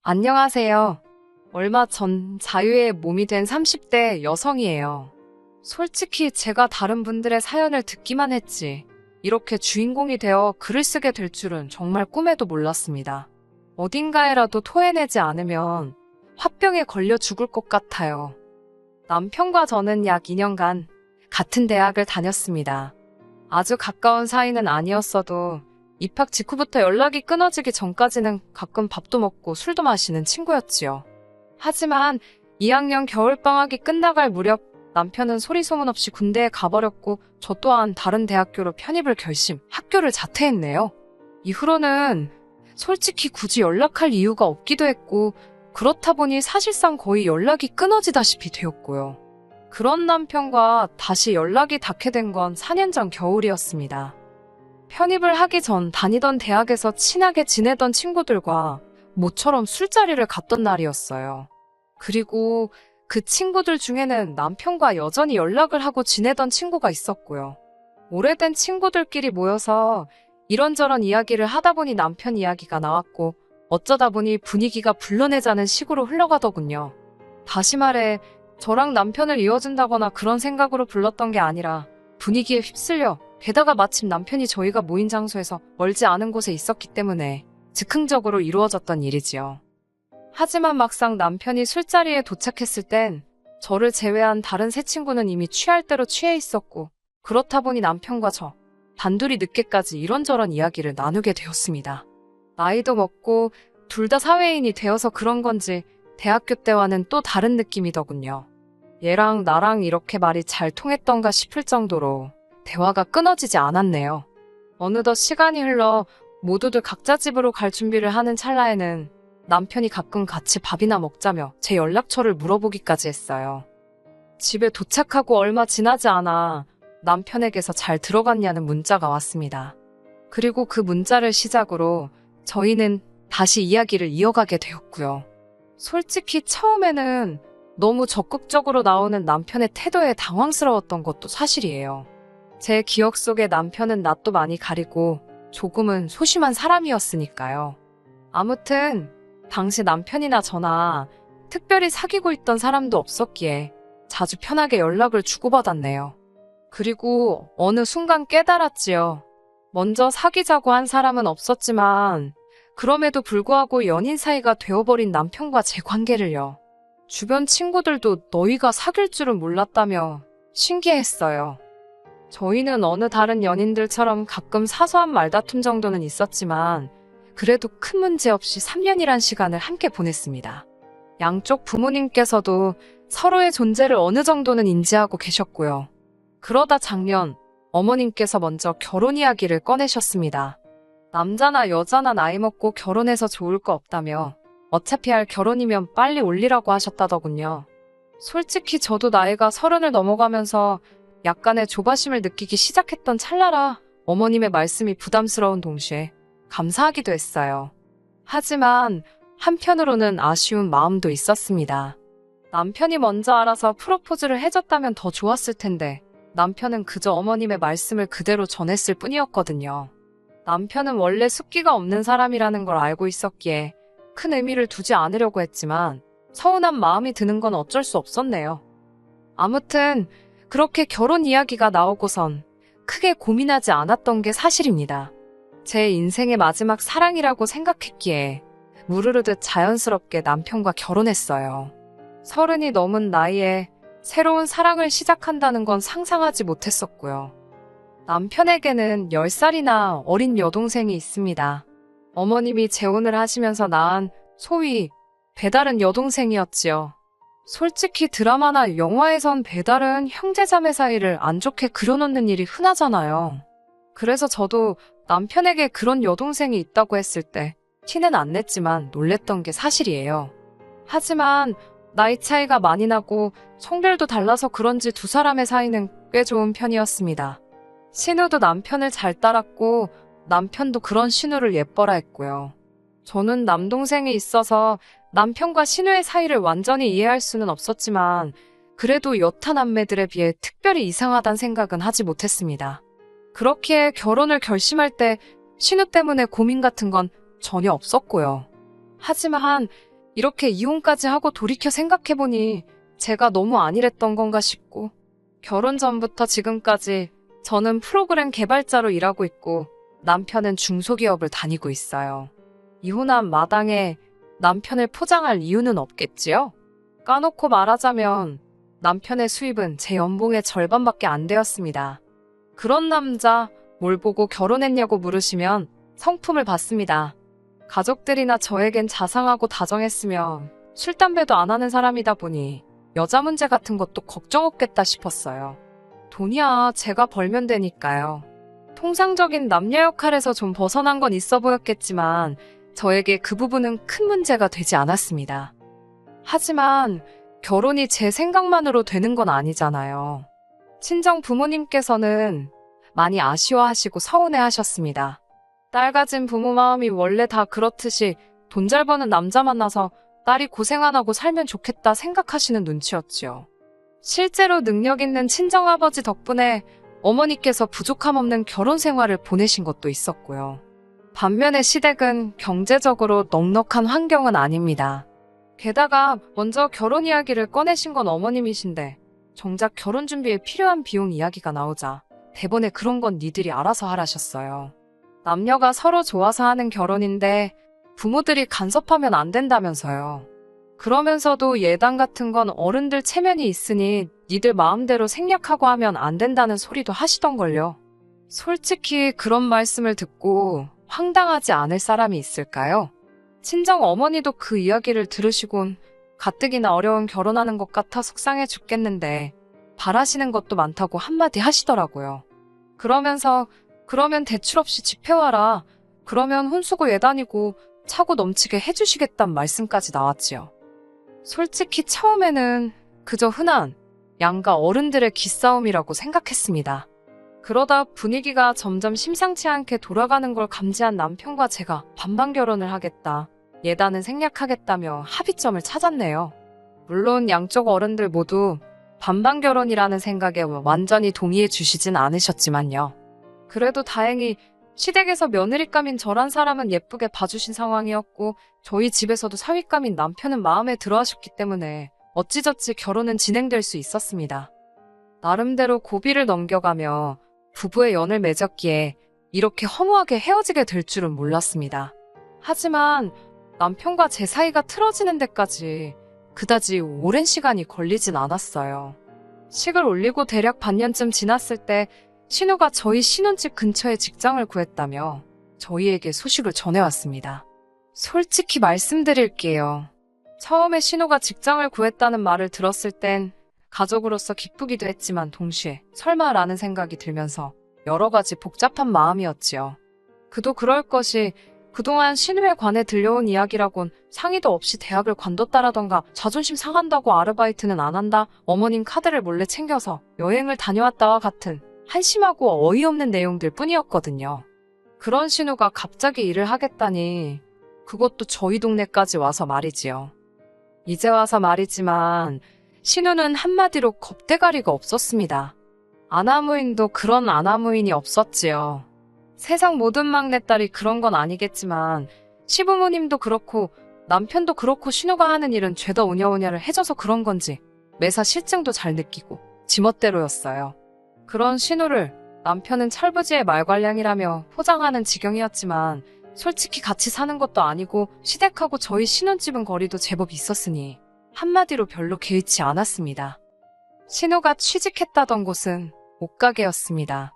안녕하세요. 얼마 전 자유의 몸이 된 30대 여성이에요. 솔직히 제가 다른 분들의 사연을 듣기만 했지, 이렇게 주인공이 되어 글을 쓰게 될 줄은 정말 꿈에도 몰랐습니다. 어딘가에라도 토해내지 않으면 화병에 걸려 죽을 것 같아요. 남편과 저는 약 2년간 같은 대학을 다녔습니다. 아주 가까운 사이는 아니었어도 입학 직후부터 연락이 끊어지기 전까지는 가끔 밥도 먹고 술도 마시는 친구였지요. 하지만 2학년 겨울방학이 끝나갈 무렵 남편은 소리 소문 없이 군대에 가버렸고 저 또한 다른 대학교로 편입을 결심, 학교를 자퇴했네요. 이후로는 솔직히 굳이 연락할 이유가 없기도 했고 그렇다 보니 사실상 거의 연락이 끊어지다시피 되었고요. 그런 남편과 다시 연락이 닿게 된 건 4년 전 겨울이었습니다. 편입을 하기 전 다니던 대학에서 친하게 지내던 친구들과 모처럼 술자리를 갔던 날이었어요. 그리고 그 친구들 중에는 남편과 여전히 연락을 하고 지내던 친구가 있었고요. 오래된 친구들끼리 모여서 이런저런 이야기를 하다 보니 남편 이야기가 나왔고 어쩌다 보니 분위기가 불러내자는 식으로 흘러가더군요. 다시 말해 저랑 남편을 이어준다거나 그런 생각으로 불렀던 게 아니라 분위기에 휩쓸려, 게다가 마침 남편이 저희가 모인 장소에서 멀지 않은 곳에 있었기 때문에 즉흥적으로 이루어졌던 일이지요. 하지만 막상 남편이 술자리에 도착했을 땐 저를 제외한 다른 세 친구는 이미 취할 대로 취해 있었고 그렇다 보니 남편과 저 단둘이 늦게까지 이런저런 이야기를 나누게 되었습니다. 나이도 먹고 둘 다 사회인이 되어서 그런 건지 대학교 때와는 또 다른 느낌이더군요. 얘랑 나랑 이렇게 말이 잘 통했던가 싶을 정도로 대화가 끊어지지 않았네요. 어느덧 시간이 흘러 모두들 각자 집으로 갈 준비를 하는 찰나에는 남편이 가끔 같이 밥이나 먹자며 제 연락처를 물어보기까지 했어요. 집에 도착하고 얼마 지나지 않아 남편에게서 잘 들어갔냐는 문자가 왔습니다. 그리고 그 문자를 시작으로 저희는 다시 이야기를 이어가게 되었고요. 솔직히 처음에는 너무 적극적으로 나오는 남편의 태도에 당황스러웠던 것도 사실이에요. 제 기억 속에 남편은 낯도 많이 가리고 조금은 소심한 사람이었으니까요. 아무튼 당시 남편이나 저나 특별히 사귀고 있던 사람도 없었기에 자주 편하게 연락을 주고받았네요. 그리고 어느 순간 깨달았지요. 먼저 사귀자고 한 사람은 없었지만 그럼에도 불구하고 연인 사이가 되어버린 남편과 제 관계를요. 주변 친구들도 너희가 사귈 줄은 몰랐다며 신기해했어요. 저희는 어느 다른 연인들처럼 가끔 사소한 말다툼 정도는 있었지만 그래도 큰 문제 없이 3년이란 시간을 함께 보냈습니다. 양쪽 부모님께서도 서로의 존재를 어느 정도는 인지하고 계셨고요. 그러다 작년 어머님께서 먼저 결혼 이야기를 꺼내셨습니다. 남자나 여자나 나이 먹고 결혼해서 좋을 거 없다며 어차피 할 결혼이면 빨리 올리라고 하셨다더군요. 솔직히 저도 나이가 30을 넘어가면서 약간의 조바심을 느끼기 시작했던 찰나라 어머님의 말씀이 부담스러운 동시에 감사하기도 했어요. 하지만 한편으로는 아쉬운 마음도 있었습니다. 남편이 먼저 알아서 프로포즈를 해줬다면 더 좋았을 텐데 남편은 그저 어머님의 말씀을 그대로 전했을 뿐이었거든요. 남편은 원래 숫기가 없는 사람이라는 걸 알고 있었기에 큰 의미를 두지 않으려고 했지만 서운한 마음이 드는 건 어쩔 수 없었네요. 아무튼 그렇게 결혼 이야기가 나오고선 크게 고민하지 않았던 게 사실입니다. 제 인생의 마지막 사랑이라고 생각했기에 무르르듯 자연스럽게 남편과 결혼했어요. 30이 넘은 나이에 새로운 사랑을 시작한다는 건 상상하지 못했었고요. 남편에게는 10살이나 어린 여동생이 있습니다. 어머님이 재혼을 하시면서 낳은 소위 배달은 여동생이었지요. 솔직히 드라마나 영화에선 배달은 형제자매 사이를 안 좋게 그려놓는 일이 흔하잖아요. 그래서 저도 남편에게 그런 여동생이 있다고 했을 때 티는 안 냈지만 놀랬던 게 사실이에요. 하지만 나이 차이가 많이 나고 성별도 달라서 그런지 두 사람의 사이는 꽤 좋은 편이었습니다. 신우도 남편을 잘 따랐고 남편도 그런 신우를 예뻐라 했고요. 저는 남동생이 있어서 남편과 신우의 사이를 완전히 이해할 수는 없었지만 그래도 여타 남매들에 비해 특별히 이상하단 생각은 하지 못했습니다. 그렇기에 결혼을 결심할 때 신우 때문에 고민 같은 건 전혀 없었고요. 하지만 이렇게 이혼까지 하고 돌이켜 생각해보니 제가 너무 안일했던 건가 싶고, 결혼 전부터 지금까지 저는 프로그램 개발자로 일하고 있고 남편은 중소기업을 다니고 있어요. 이혼한 마당에 남편을 포장할 이유는 없겠지요? 까놓고 말하자면 남편의 수입은 제 연봉의 절반밖에 안 되었습니다. 그런 남자 뭘 보고 결혼했냐고 물으시면 성품을 받습니다. 가족들이나 저에겐 자상하고 다정했으며 술, 담배도 안 하는 사람이다 보니 여자 문제 같은 것도 걱정 없겠다 싶었어요. 돈이야 제가 벌면 되니까요. 통상적인 남녀 역할에서 좀 벗어난 건 있어 보였겠지만 저에게 그 부분은 큰 문제가 되지 않았습니다. 하지만 결혼이 제 생각만으로 되는 건 아니잖아요. 친정 부모님께서는 많이 아쉬워하시고 서운해하셨습니다. 딸 가진 부모 마음이 원래 다 그렇듯이 돈 잘 버는 남자 만나서 딸이 고생 안 하고 살면 좋겠다 생각하시는 눈치였지요. 실제로 능력 있는 친정아버지 덕분에 어머니께서 부족함 없는 결혼 생활을 보내신 것도 있었고요. 반면에 시댁은 경제적으로 넉넉한 환경은 아닙니다. 게다가 먼저 결혼 이야기를 꺼내신 건 어머님이신데 정작 결혼 준비에 필요한 비용 이야기가 나오자 대본에 그런 건 니들이 알아서 하라셨어요. 남녀가 서로 좋아서 하는 결혼인데 부모들이 간섭하면 안 된다면서요. 그러면서도 예단 같은 건 어른들 체면이 있으니 니들 마음대로 생략하고 하면 안 된다는 소리도 하시던걸요. 솔직히 그런 말씀을 듣고 황당하지 않을 사람이 있을까요? 친정 어머니도 그 이야기를 들으시곤 가뜩이나 어려운 결혼하는 것 같아 속상해 죽겠는데 바라시는 것도 많다고 한마디 하시더라고요. 그러면서 그러면 대출 없이 집해와라. 그러면 혼수고 예단이고 차고 넘치게 해주시겠단 말씀까지 나왔지요. 솔직히 처음에는 그저 흔한 양가 어른들의 기싸움이라고 생각했습니다. 그러다 분위기가 점점 심상치 않게 돌아가는 걸 감지한 남편과 제가 반반 결혼을 하겠다, 예단은 생략하겠다며 합의점을 찾았네요. 물론 양쪽 어른들 모두 반반 결혼이라는 생각에 완전히 동의해 주시진 않으셨지만요. 그래도 다행히 시댁에서 며느리감인 저란 사람은 예쁘게 봐주신 상황이었고 저희 집에서도 사위감인 남편은 마음에 들어하셨기 때문에 어찌저찌 결혼은 진행될 수 있었습니다. 나름대로 고비를 넘겨가며 부부의 연을 맺었기에 이렇게 허무하게 헤어지게 될 줄은 몰랐습니다. 하지만 남편과 제 사이가 틀어지는 데까지 그다지 오랜 시간이 걸리진 않았어요. 식을 올리고 대략 반년쯤 지났을 때 신우가 저희 신혼집 근처에 직장을 구했다며 저희에게 소식을 전해왔습니다. 솔직히 말씀드릴게요. 처음에 신우가 직장을 구했다는 말을 들었을 땐 가족으로서 기쁘기도 했지만 동시에 설마라는 생각이 들면서 여러 가지 복잡한 마음이었지요. 그도 그럴 것이 그동안 신우에 관해 들려온 이야기라곤 상의도 없이 대학을 관뒀다라던가 자존심 상한다고 아르바이트는 안 한다, 어머님 카드를 몰래 챙겨서 여행을 다녀왔다와 같은 한심하고 어이없는 내용들 뿐이었거든요. 그런 신우가 갑자기 일을 하겠다니 그것도 저희 동네까지 와서 말이지요. 이제 와서 말이지만 신우는 한마디로 겁대가리가 없었습니다. 아나무인도 그런 아나무인이 없었지요. 세상 모든 막내딸이 그런 건 아니겠지만 시부모님도 그렇고 남편도 그렇고 신우가 하는 일은 죄다 오냐오냐를 해줘서 그런 건지 매사 실증도 잘 느끼고 지멋대로였어요. 그런 신우를 남편은 철부지의 말괄량이라며 포장하는 지경이었지만 솔직히 같이 사는 것도 아니고 시댁하고 저희 신혼집은 거리도 제법 있었으니 한마디로 별로 개의치 않았습니다. 신우가 취직했다던 곳은 옷가게였습니다.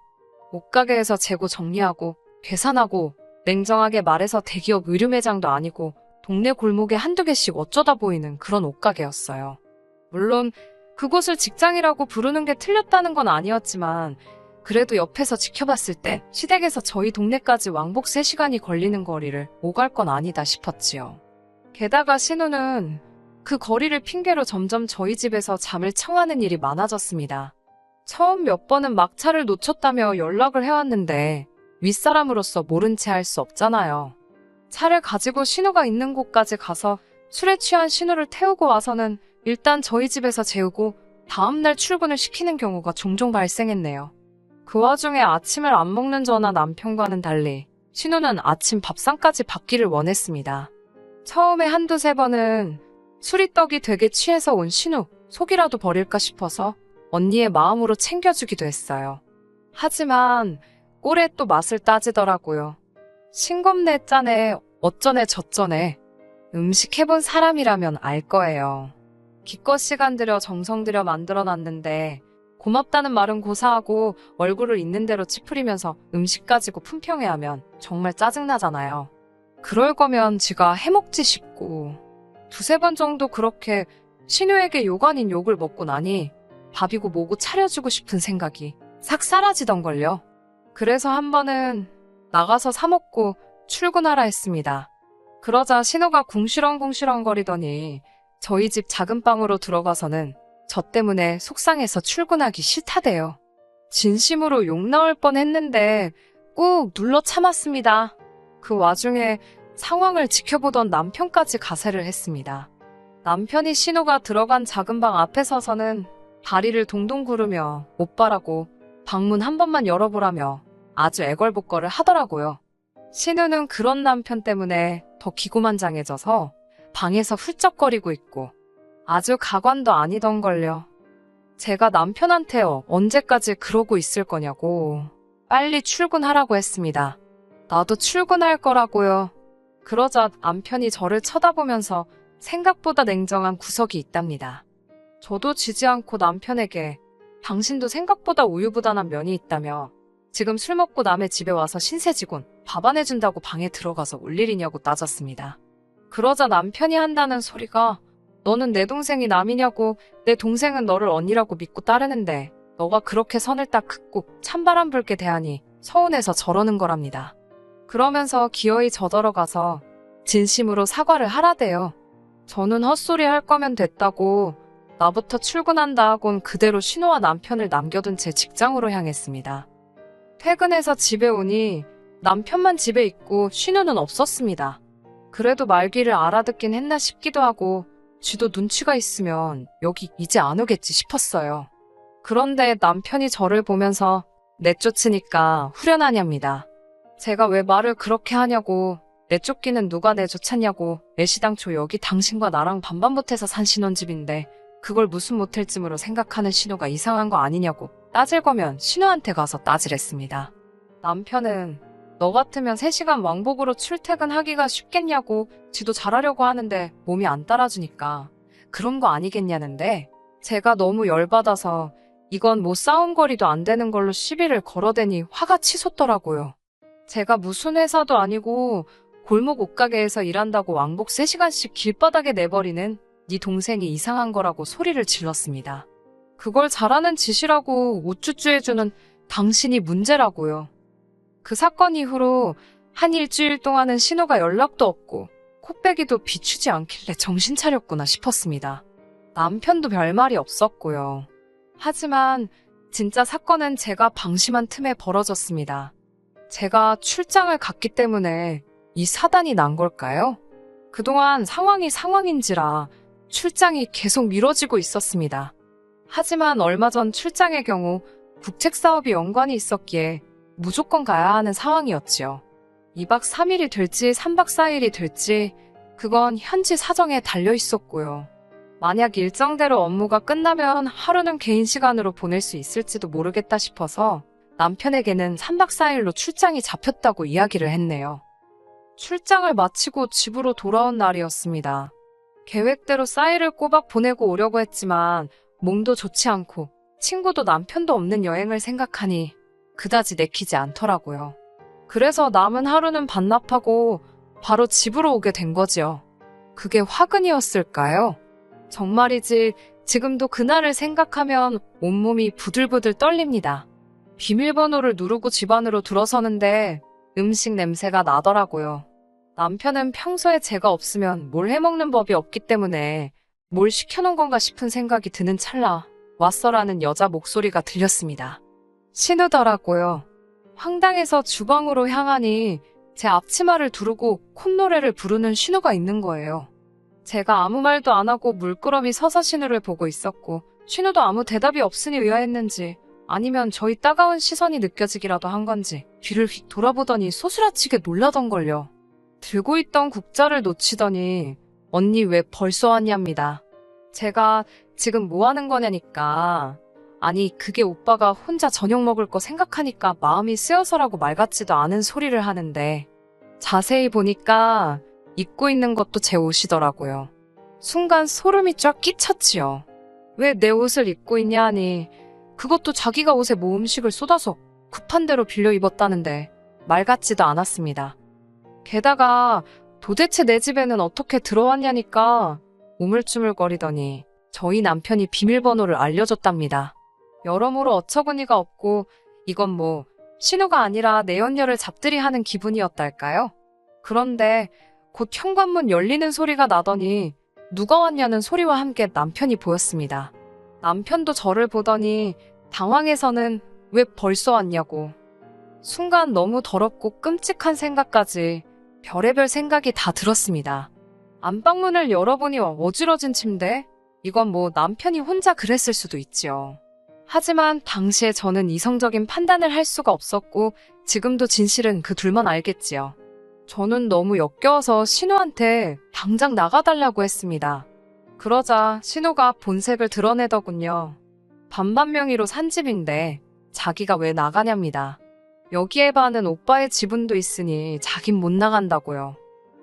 옷가게에서 재고 정리하고 계산하고 냉정하게 말해서 대기업 의류 매장도 아니고 동네 골목에 한두 개씩 어쩌다 보이는 그런 옷가게였어요. 물론 그곳을 직장이라고 부르는 게 틀렸다는 건 아니었지만 그래도 옆에서 지켜봤을 때 시댁에서 저희 동네까지 왕복 3시간이 걸리는 거리를 오갈 건 아니다 싶었지요. 게다가 신우는 그 거리를 핑계로 점점 저희 집에서 잠을 청하는 일이 많아졌습니다. 처음 몇 번은 막차를 놓쳤다며 연락을 해왔는데 윗사람으로서 모른 채 할 수 없잖아요. 차를 가지고 신우가 있는 곳까지 가서 술에 취한 신우를 태우고 와서는 일단 저희 집에서 재우고 다음날 출근을 시키는 경우가 종종 발생했네요. 그 와중에 아침을 안 먹는 저나 남편과는 달리 신우는 아침 밥상까지 받기를 원했습니다. 처음에 한두 세 번은 술이떡이 되게 취해서 온 신우, 속이라도 버릴까 싶어서 언니의 마음으로 챙겨주기도 했어요. 하지만 꼴에 또 맛을 따지더라고요. 싱겁네 짜네 어쩌네 저쩌네. 음식 해본 사람이라면 알 거예요. 기껏 시간 들여 정성 들여 만들어놨는데 고맙다는 말은 고사하고 얼굴을 있는 대로 찌푸리면서 음식 가지고 품평해하면 정말 짜증나잖아요. 그럴 거면 지가 해먹지 싶고 두세 번 정도 그렇게 신우에게 욕 아닌 욕을 먹고 나니 밥이고 뭐고 차려주고 싶은 생각이 싹 사라지던걸요. 그래서 한 번은 나가서 사 먹고 출근하라 했습니다. 그러자 신우가 궁시렁궁시렁거리더니 저희 집 작은 방으로 들어가서는 저 때문에 속상해서 출근하기 싫다대요. 진심으로 욕 나올 뻔했는데 꾹 눌러 참았습니다. 그 와중에 상황을 지켜보던 남편까지 가세를 했습니다. 남편이 신우가 들어간 작은 방 앞에 서서는 다리를 동동 구르며 오빠라고 방문 한 번만 열어보라며 아주 애걸복걸을 하더라고요. 신우는 그런 남편 때문에 더 기고만장해져서 방에서 훌쩍거리고 있고 아주 가관도 아니던걸요. 제가 남편한테 언제까지 그러고 있을 거냐고 빨리 출근하라고 했습니다. 나도 출근할 거라고요. 그러자 남편이 저를 쳐다보면서 생각보다 냉정한 구석이 있답니다. 저도 지지 않고 남편에게 당신도 생각보다 우유부단한 면이 있다며 지금 술 먹고 남의 집에 와서 신세지곤 밥 안 해준다고 방에 들어가서 올 일이냐고 따졌습니다. 그러자 남편이 한다는 소리가 너는 내 동생이 남이냐고 내 동생은 너를 언니라고 믿고 따르는데 너가 그렇게 선을 딱 긋고 찬바람 불게 대하니 서운해서 저러는 거랍니다. 그러면서 기어이 저더러가서 진심으로 사과를 하라대요. 저는 헛소리 할 거면 됐다고 나부터 출근한다 하곤 그대로 신우와 남편을 남겨둔 채 직장으로 향했습니다. 퇴근해서 집에 오니 남편만 집에 있고 신우는 없었습니다. 그래도 말귀를 알아듣긴 했나 싶기도 하고 쥐도 눈치가 있으면 여기 이제 안 오겠지 싶었어요. 그런데 남편이 저를 보면서 내쫓으니까 후련하냐입니다. 제가 왜 말을 그렇게 하냐고 내쫓기는 누가 내쫓았냐고 애시당초 여기 당신과 나랑 반반 못해서 산 신혼집인데 그걸 무슨 모텔쯤으로 생각하는 신우가 이상한 거 아니냐고 따질 거면 신우한테 가서 따지랬습니다. 남편은 너 같으면 3시간 왕복으로 출퇴근하기가 쉽겠냐고 지도 잘하려고 하는데 몸이 안 따라주니까 그런 거 아니겠냐는데 제가 너무 열받아서 이건 뭐 싸움거리도 안 되는 걸로 시비를 걸어대니 화가 치솟더라고요. 제가 무슨 회사도 아니고 골목 옷가게에서 일한다고 왕복 3시간씩 길바닥에 내버리는 네 동생이 이상한 거라고 소리를 질렀습니다. 그걸 잘하는 짓이라고 우쭈쭈 해주는 당신이 문제라고요. 그 사건 이후로 한 일주일 동안은 신우가 연락도 없고 콧배기도 비추지 않길래 정신 차렸구나 싶었습니다. 남편도 별말이 없었고요. 하지만 진짜 사건은 제가 방심한 틈에 벌어졌습니다. 제가 출장을 갔기 때문에 이 사단이 난 걸까요? 그동안 상황이 상황인지라 출장이 계속 미뤄지고 있었습니다. 하지만 얼마 전 출장의 경우 국책 사업이 연관이 있었기에 무조건 가야 하는 상황이었지요. 2박 3일이 될지 3박 4일이 될지 그건 현지 사정에 달려 있었고요. 만약 일정대로 업무가 끝나면 하루는 개인 시간으로 보낼 수 있을지도 모르겠다 싶어서 남편에게는 3박 4일로 출장이 잡혔다고 이야기를 했네요. 출장을 마치고 집으로 돌아온 날이었습니다. 계획대로 싸이를 꼬박 보내고 오려고 했지만 몸도 좋지 않고 친구도 남편도 없는 여행을 생각하니 그다지 내키지 않더라고요. 그래서 남은 하루는 반납하고 바로 집으로 오게 된 거지요. 그게 화근이었을까요? 정말이지 지금도 그날을 생각하면 온몸이 부들부들 떨립니다. 비밀번호를 누르고 집 안으로 들어서는데 음식 냄새가 나더라고요. 남편은 평소에 제가 없으면 뭘 해먹는 법이 없기 때문에 뭘 시켜놓은 건가 싶은 생각이 드는 찰나 왔어라는 여자 목소리가 들렸습니다. 신우더라고요. 황당해서 주방으로 향하니 제 앞치마를 두르고 콧노래를 부르는 신우가 있는 거예요. 제가 아무 말도 안 하고 물끄러미 서서 신우를 보고 있었고 신우도 아무 대답이 없으니 의아했는지 아니면 저희 따가운 시선이 느껴지기라도 한 건지 뒤를 휙 돌아보더니 소스라치게 놀라던걸요. 들고 있던 국자를 놓치더니 언니 왜 벌써 왔냐입니다. 제가 지금 뭐 하는 거냐니까. 아니 그게 오빠가 혼자 저녁 먹을 거 생각하니까 마음이 쓰여서라고 말 같지도 않은 소리를 하는데 자세히 보니까 입고 있는 것도 제 옷이더라고요. 순간 소름이 쫙 끼쳤지요. 왜 내 옷을 입고 있냐 하니 그것도 자기가 옷에 모음식을 쏟아서 급한 대로 빌려 입었다는데 말 같지도 않았습니다. 게다가 도대체 내 집에는 어떻게 들어왔냐니까 우물쭈물거리더니 저희 남편이 비밀번호를 알려줬답니다. 여러모로 어처구니가 없고 이건 뭐 신호가 아니라 내연녀를 잡들이 하는 기분이었달까요? 그런데 곧 현관문 열리는 소리가 나더니 누가 왔냐는 소리와 함께 남편이 보였습니다. 남편도 저를 보더니 당황해서는 왜 벌써 왔냐고. 순간 너무 더럽고 끔찍한 생각까지 별의별 생각이 다 들었습니다. 안방문을 열어보니 어지러진 침대? 이건 뭐 남편이 혼자 그랬을 수도 있지요. 하지만 당시에 저는 이성적인 판단을 할 수가 없었고 지금도 진실은 그 둘만 알겠지요. 저는 너무 역겨워서 신우한테 당장 나가달라고 했습니다. 그러자 신우가 본색을 드러내더군요. 반반 명의로 산 집인데 자기가 왜 나가냐입니다. 여기에 반은 오빠의 지분도 있으니 자긴 못 나간다고요.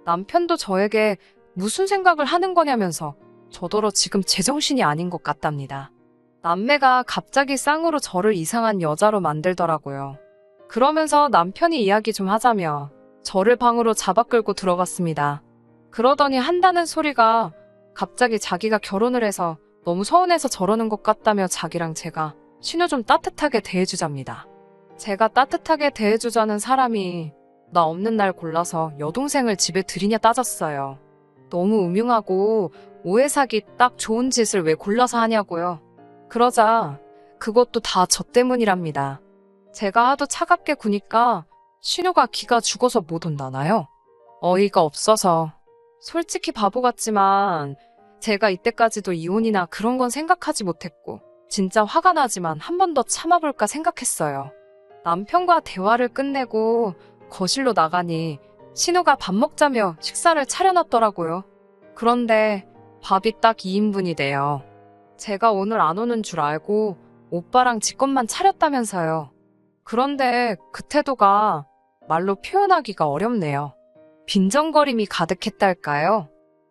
남편도 저에게 무슨 생각을 하는 거냐면서 저더러 지금 제정신이 아닌 것 같답니다. 남매가 갑자기 쌍으로 저를 이상한 여자로 만들더라고요. 그러면서 남편이 이야기 좀 하자며 저를 방으로 잡아 끌고 들어갔습니다. 그러더니 한다는 소리가 갑자기 자기가 결혼을 해서 너무 서운해서 저러는 것 같다며 자기랑 제가 신우 좀 따뜻하게 대해주자입니다. 제가 따뜻하게 대해주자는 사람이 나 없는 날 골라서 여동생을 집에 들이냐 따졌어요. 너무 음흉하고 오해사기 딱 좋은 짓을 왜 골라서 하냐고요. 그러자 그것도 다 저 때문이랍니다. 제가 하도 차갑게 구니까 신우가 기가 죽어서 못 온다나요? 어이가 없어서. 솔직히 바보 같지만 제가 이때까지도 이혼이나 그런 건 생각하지 못했고 진짜 화가 나지만 한 번 더 참아볼까 생각했어요. 남편과 대화를 끝내고 거실로 나가니 신우가 밥 먹자며 식사를 차려놨더라고요. 그런데 밥이 딱 2인분이 돼요. 제가 오늘 안 오는 줄 알고 오빠랑 지 것만 차렸다면서요. 그런데 그 태도가 말로 표현하기가 어렵네요. 빈정거림이 가득했달까요?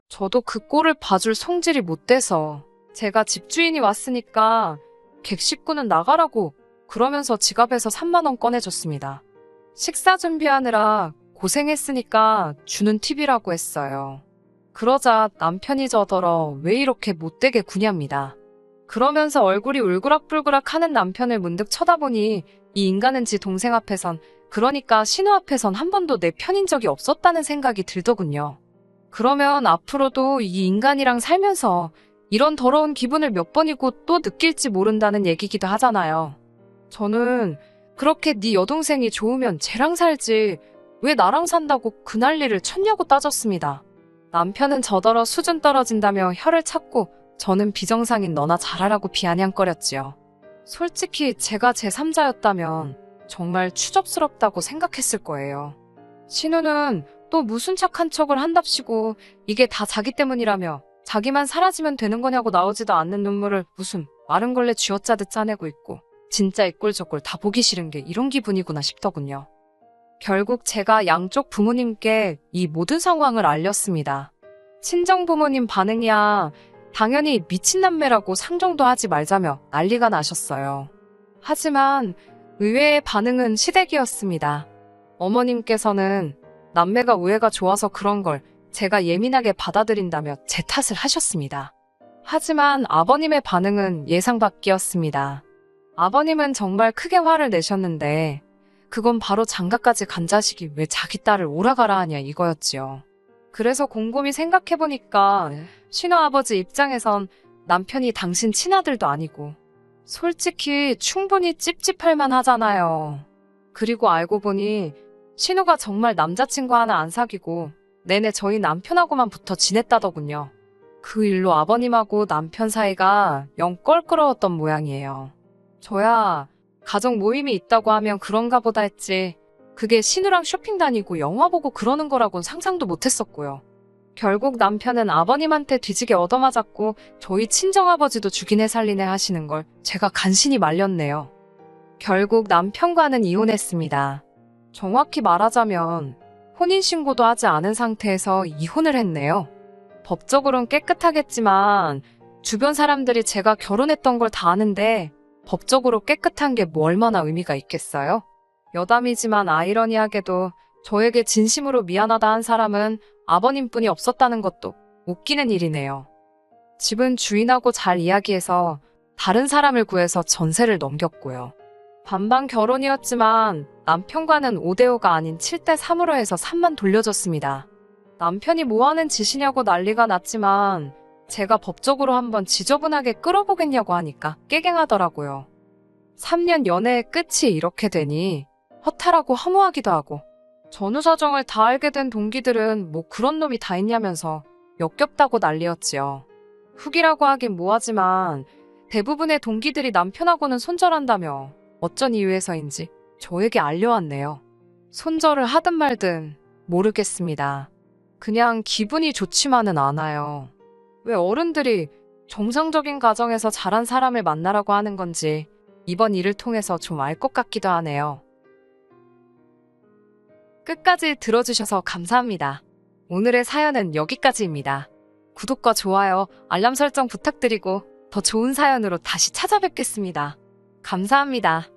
저도 그 꼴을 봐줄 성질이 못 돼서 제가 집주인이 왔으니까 객식구는 나가라고 그러면서 지갑에서 3만 원 꺼내줬습니다. 식사 준비하느라 고생했으니까 주는 팁이라고 했어요. 그러자 남편이 저더러 왜 이렇게 못되게 구냐입니다. 그러면서 얼굴이 울그락불그락 하는 남편을 문득 쳐다보니 이 인간은 지 동생 앞에선 그러니까 신우 앞에선 한 번도 내 편인 적이 없었다는 생각이 들더군요. 그러면 앞으로도 이 인간이랑 살면서 이런 더러운 기분을 몇 번이고 또 느낄지 모른다는 얘기기도 하잖아요. 저는 그렇게 네 여동생이 좋으면 쟤랑 살지 왜 나랑 산다고 그 난리를 쳤냐고 따졌습니다. 남편은 저더러 수준 떨어진다며 혀를 찾고 저는 비정상인 너나 잘하라고 비아냥거렸지요. 솔직히 제가 제3자였다면 정말 추접스럽다고 생각했을 거예요. 신우는 또 무슨 착한 척을 한답시고 이게 다 자기 때문이라며 자기만 사라지면 되는 거냐고 나오지도 않는 눈물을 무슨 마른 걸레 쥐어짜듯 짜내고 있고 진짜 이 꼴 저 꼴 다 보기 싫은 게 이런 기분이구나 싶더군요. 결국 제가 양쪽 부모님께 이 모든 상황을 알렸습니다. 친정부모님 반응이야 당연히 미친 남매라고 상종도 하지 말자며 난리가 나셨어요. 하지만 의외의 반응은 시댁이었습니다. 어머님께서는 남매가 우애가 좋아서 그런 걸 제가 예민하게 받아들인다며 제 탓을 하셨습니다. 하지만 아버님의 반응은 예상 밖이었습니다. 아버님은 정말 크게 화를 내셨는데 그건 바로 장가까지 간 자식이 왜 자기 딸을 오라가라 하냐 이거였지요. 그래서 곰곰이 생각해보니까 신우아버지 입장에선 남편이 당신 친아들도 아니고 솔직히 충분히 찝찝할 만하잖아요. 그리고 알고 보니 신우가 정말 남자친구 하나 안 사귀고 내내 저희 남편하고만 붙어 지냈다더군요. 그 일로 아버님하고 남편 사이가 영 껄끄러웠던 모양이에요. 저야 가족 모임이 있다고 하면 그런가 보다 했지 그게 신우랑 쇼핑 다니고 영화 보고 그러는 거라곤 상상도 못했었고요. 결국 남편은 아버님한테 뒤지게 얻어맞았고 저희 친정아버지도 죽이네 살리네 하시는 걸 제가 간신히 말렸네요. 결국 남편과는 이혼했습니다. 정확히 말하자면 혼인신고도 하지 않은 상태에서 이혼을 했네요. 법적으론 깨끗하겠지만 주변 사람들이 제가 결혼했던 걸 다 아는데 법적으로 깨끗한 게 뭐 얼마나 의미가 있겠어요? 여담이지만 아이러니하게도 저에게 진심으로 미안하다 한 사람은 아버님뿐이 없었다는 것도 웃기는 일이네요. 집은 주인하고 잘 이야기해서 다른 사람을 구해서 전세를 넘겼고요. 반반 결혼이었지만 남편과는 5대5가 아닌 7대3으로 해서 3만 돌려줬습니다. 남편이 뭐하는 짓이냐고 난리가 났지만 제가 법적으로 한번 지저분하게 끌어보겠냐고 하니까 깨갱하더라고요. 3년 연애의 끝이 이렇게 되니 허탈하고 허무하기도 하고 전후 사정을 다 알게 된 동기들은 뭐 그런 놈이 다 있냐면서 역겹다고 난리였지요. 후기라고 하긴 뭐하지만 대부분의 동기들이 남편하고는 손절한다며 어쩐 이유에서인지 저에게 알려왔네요. 손절을 하든 말든 모르겠습니다. 그냥 기분이 좋지만은 않아요. 왜 어른들이 정상적인 가정에서 자란 사람을 만나라고 하는 건지 이번 일을 통해서 좀 알 것 같기도 하네요. 끝까지 들어주셔서 감사합니다. 오늘의 사연은 여기까지입니다. 구독과 좋아요, 알람 설정 부탁드리고 더 좋은 사연으로 다시 찾아뵙겠습니다. 감사합니다.